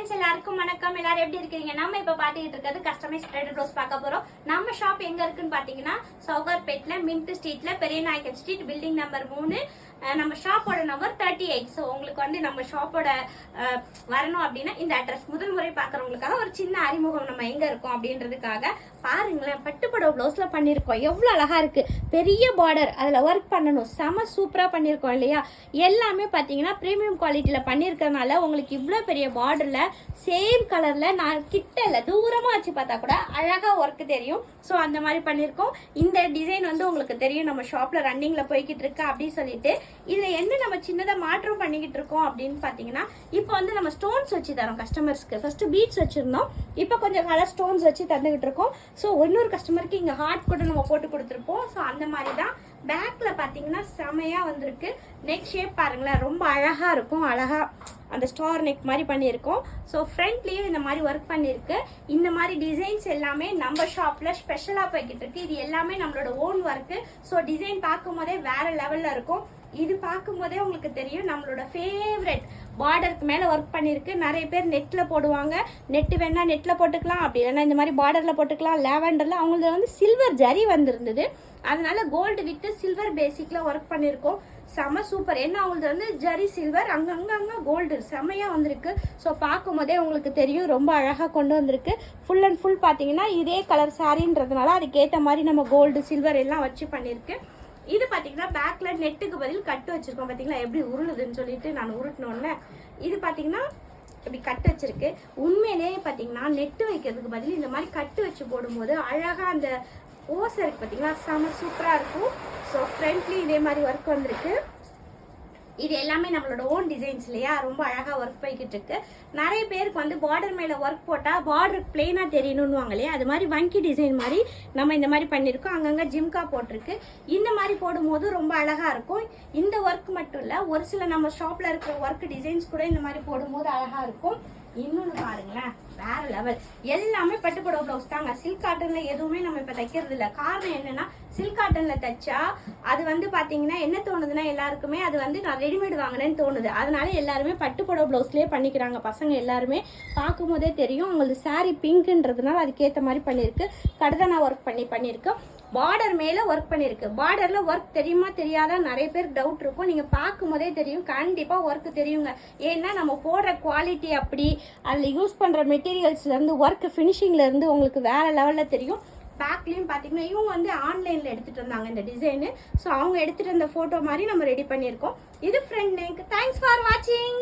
Friends எல்லாருக்கும் வணக்கம். எல்லாரும் எப்படி இருக்கீங்க? நம்ம இப்ப பாத்துக்கிட்டு இருக்கிறது கஸ்டமைஸ் த்ரெட் ப்ளவுஸ் பார்க்க போறோம். நம்ம ஷாப் எங்க இருக்குன்னு பாத்தீங்கன்னா சௌகார்பேட்ல மின்ட் ஸ்ட்ரீட்ல பெரிய நாயக்கன் ஸ்ட்ரீட் பில்டிங் நம்பர் 3. நம்ம ஷாப்போட நம்பர் 38. ஸோ உங்களுக்கு வந்து நம்ம ஷாப்போட வரணும் அப்படின்னா இந்த அட்ரஸ் முதல் முறை பாக்குறவங்களுக்காக ஒரு சின்ன அறிமுகம் நம்ம எங்க இருக்கோம் அப்படின்றதுக்காக பாருங்களேன். பட்டுப்படவை பிளவுஸ்ல பண்ணிருக்கோம், எவ்வளவு அழகா இருக்கு. பெரிய பார்டர், அதுல ஒர்க் பண்ணணும், செம சூப்பரா பண்ணிருக்கோம் இல்லையா? எல்லாமே பாத்தீங்கன்னா பிரீமியம் குவாலிட்டியில பண்ணிருக்கிறதுனால உங்களுக்கு இவ்வளவு பெரிய பார்டர்ல சேம் கலர்ல நான் கிட்ட இல்ல தூரமா வச்சு பார்த்தா கூட அழகா ஒர்க் தெரியும். ஸோ அந்த மாதிரி பண்ணிருக்கோம். இந்த டிசைன் வந்து உங்களுக்கு தெரியும் நம்ம ஷாப்ல ரன்னிங்ல போய்கிட்டு இருக்கு அப்படின்னு சொல்லிட்டு இதுல என்ன நம்ம சின்னதா மாற்றம் பண்ணிக்கிட்டு இருக்கோம் அப்படின்னு பாத்தீங்கன்னா இப்போ வந்து நம்ம ஸ்டோன்ஸ் வச்சு தரோம் கஸ்டமர்ஸ்க்கு. ஃபர்ஸ்ட் பீட்ஸ் வச்சிருந்தோம், இப்போ கொஞ்சம் கலர் ஸ்டோன்ஸ் வச்சு தந்துகிட்டு இருக்கோம். ஸோ இன்னொரு கஸ்டமருக்கு இங்க ஹார்ட் கூட நம்ம போட்டு கொடுத்துருப்போம். ஸோ அந்த மாதிரி தான் பேக்ல பாத்தீங்கன்னா செமையா வந்திருக்கு. நெக் ஷேப் பாருங்களேன், ரொம்ப அழகா இருக்கும். அழகா அந்த ஸ்டார் நெக் மாதிரி பண்ணியிருக்கோம். ஸோ ஃப்ரண்ட்லேயும் இந்த மாதிரி ஒர்க் பண்ணியிருக்கு. இந்த மாதிரி டிசைன்ஸ் எல்லாமே நம்ம ஷாப்பில் ஸ்பெஷலாக போய்கிட்டு இருக்கு. இது எல்லாமே நம்மளோட ஓன் ஒர்க்கு. ஸோ டிசைன் பார்க்கும் போதே வேற லெவலில் இருக்கும். இது பார்க்கும் போதே உங்களுக்கு தெரியும் நம்மளோட ஃபேவரட் பார்டருக்கு மேலே ஒர்க் பண்ணியிருக்கு. நிறைய பேர் நெட்டில் போடுவாங்க, நெட்டு வேணா நெட்டில் போட்டுக்கலாம், அப்படி இல்லைன்னா இந்த மாதிரி பார்டரில் போட்டுக்கலாம். லேவண்டரில் அவங்களுக்கு வந்து சில்வர் ஜரி வந்திருந்தது, அதனால கோல்டு வித் சில்வர் பேசிக்ல ஒர்க் பண்ணியிருக்கோம். செம சூப்பர். என்ன அவங்களுக்கு வந்து ஜரி சில்வர், அங்கங்க கோல்டு செமையா வந்திருக்கு. ஸோ பார்க்கும் போதே உங்களுக்கு தெரியும் ரொம்ப அழகாக கொண்டு வந்திருக்கு. ஃபுல் அண்ட் ஃபுல் பார்த்தீங்கன்னா இதே கலர் சாரின்றதுனால அதுக்கேற்ற மாதிரி நம்ம கோல்டு சில்வர் எல்லாம் வச்சு பண்ணியிருக்கு. இது பார்த்தீங்கன்னா பேக்ல நெட்டுக்கு பதில் கட்டு வச்சிருக்கோம். பார்த்தீங்களா எப்படி உருளுதுன்னு சொல்லிட்டு நான் உருட்டினோன்னே இது பார்த்தீங்கன்னா இப்படி கட்டு வச்சிருக்கு. உண்மையிலேயே பார்த்தீங்கன்னா நெட்டு வைக்கிறதுக்கு பதில் இந்த மாதிரி கட்டு வச்சு போடும்போது அழகாக அந்த ஓசை இருக்கு பார்த்தீங்களா, செம சூப்பராக இருக்கும். ஸோ ஃப்ரண்ட்லி இதே மாதிரி ஒர்க் வந்திருக்கு. இது எல்லாமே நம்மளோட ஓன் டிசைன்ஸ் இல்லையா, ரொம்ப அழகா ஒர்க் போய்கிட்டு இருக்கு. நிறைய பேருக்கு வந்து பார்டர் மேல ஒர்க் போட்டா பார்டர் பிளெயினா தெரியணும்னு இல்லையா, அது மாதிரி வங்கி டிசைன் மாதிரி நம்ம இந்த மாதிரி பண்ணிருக்கோம். அங்கங்க ஜிம்கா போட்டிருக்கு. இந்த மாதிரி போடும்போது ரொம்ப அழகா இருக்கும். இந்த ஒர்க் மட்டும் இல்ல, ஒரு சில நம்ம ஷாப்ல இருக்கிற ஒர்க் டிசைன்ஸ் கூட இந்த மாதிரி போடும்போது அழகா இருக்கும். இன்னொன்னு பாருங்களேன், வேற லெவல். எல்லாமே பட்டுப்புடவை பிளவுஸ் தாங்க. சில்க் காட்டன்ல எதுவுமே நம்ம இப்ப தைக்கிறது இல்ல. காரணம் என்னன்னா சில்க் காட்டன்ல தைச்சா அது வந்து பாத்தீங்கன்னா என்ன தோணுதுன்னா எல்லாருக்குமே அது வந்து நான் ரெடிமேட் வாங்கினேன்னு தோணுது. அதனால எல்லாருமே பட்டுப்புடவை பிளவுஸ்லயே பண்ணிக்கிறாங்க. பசங்க எல்லாருமே பார்க்கும் போதே தெரியும் அவங்களுக்கு சாரி பிங்க்ன்றதுனால அதுக்கேற்ற மாதிரி பண்ணிருக்கு. கடுதானா ஒர்க் பண்ணிருக்கு. பார்டர் மேல ஒர்க் பண்ணிருக்கு. பார்டர்ல ஒர்க் தெரியுமா தெரியாதா நிறைய பேர் டவுட் இருக்கும். நீங்க பார்க்கும் போதே தெரியும், கண்டிப்பா ஒர்க் தெரியுங்க. ஏன்னா நம்ம போடுற குவாலிட்டி அப்படி, அதுல யூஸ் பண்ற மெட்டீரியல்ஸ்ல இருந்து ஒர்க் ஃபினிஷிங்ல இருந்து உங்களுக்கு வேற லெவல்ல தெரியும். பேக்லயும் பாத்தீங்கன்னா இவங்க வந்து ஆன்லைன்ல எடுத்துட்டு வந்தாங்க இந்த டிசைனு. ஸோ அவங்க எடுத்துட்டு வந்த போட்டோ மாதிரி நம்ம ரெடி பண்ணியிருக்கோம். இது ஃப்ரண்ட் நெக். தேங்க்ஸ் ஃபார் வாட்சிங்.